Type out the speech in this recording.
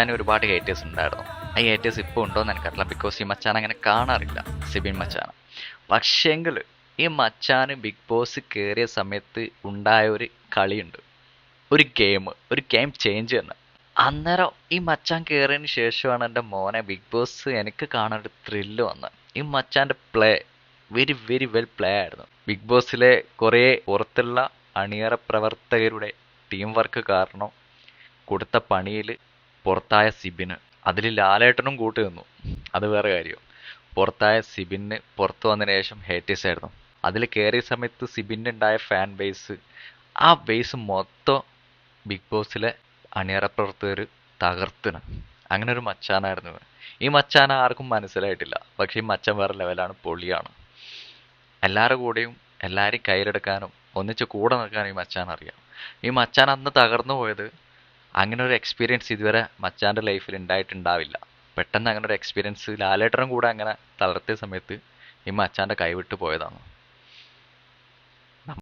ഞാൻ ഒരുപാട് ഹേറ്റേഴ്സ് ഉണ്ടായിരുന്നു. ആ ഹേറ്റേഴ്സ് ഇപ്പോൾ ഉണ്ടോയെന്ന് എനിക്കറിയില്ല, ബിക്കോസ് ഈ മച്ചാൻ അങ്ങനെ കാണാറില്ല, സിബിൻ മച്ചാൻ. പക്ഷേങ്കിൽ ഈ മച്ചാന് ബിഗ് ബോസ് കയറിയ സമയത്ത് ഉണ്ടായ ഒരു കളിയുണ്ട്, ഒരു ഗെയിം ചേഞ്ച് തന്നെ. അന്നേരം ഈ മച്ചാൻ കയറിയതിന് ശേഷമാണ് എൻ്റെ മോനെ ബിഗ് ബോസ് എനിക്ക് കാണാൻ ഒരു ത്രില്ല് വന്നത്. ഈ മച്ചാൻ്റെ play very very well play ആയിരുന്നു. ബിഗ് ബോസിലെ കുറേ പുറത്തുള്ള അണിയറ പ്രവർത്തകരുടെ ടീം വർക്ക് കാരണം കൊടുത്ത പണിയിൽ പുറത്തായ സിബിന്, അതിൽ ലാലേട്ടനും കൂട്ട് നിന്നു, അത് വേറെ കാര്യം. പുറത്തായ സിബിന് പുറത്തു വന്നതിന് ശേഷം ഹേറ്റേഴ്സ് ആയിരുന്നു. അതിൽ കയറിയ സമയത്ത് സിബിന് ഉണ്ടായ ഫാൻ ബേസ്, ആ ബേസ് മൊത്തം ബിഗ് ബോസിലെ അണിയറ പ്രവർത്തകർ തകർത്തിന്. അങ്ങനെ ഒരു മച്ചാനായിരുന്നു ഇവൻ. ഈ മച്ചാൻ ആർക്കും മനസ്സിലായിട്ടില്ല, പക്ഷെ ഈ മച്ചാൻ വേറെ ലെവലാണ്, പൊളിയാണ്. എല്ലാവരുടെ കൂടെയും എല്ലാവരെയും കയ്യിലെടുക്കാനും ഒന്നിച്ച് കൂടെ നിൽക്കാനും ഈ മച്ചാൻ അറിയാം. ഈ മച്ചാൻ അന്ന് തകർന്നു പോയത്, അങ്ങനെ ഒരു എക്സ്പീരിയൻസ് ഇതുവരെ മച്ചാൻ്റെ ലൈഫിൽ ഉണ്ടായിട്ടുണ്ടാവില്ല. പെട്ടെന്ന് അങ്ങനെ ഒരു എക്സ്പീരിയൻസ് ലാലേട്ടനും കൂടെ അങ്ങനെ തളർത്തിയ സമയത്ത് ഈ മച്ചാൻ്റെ കൈവിട്ട് പോയതാണ്.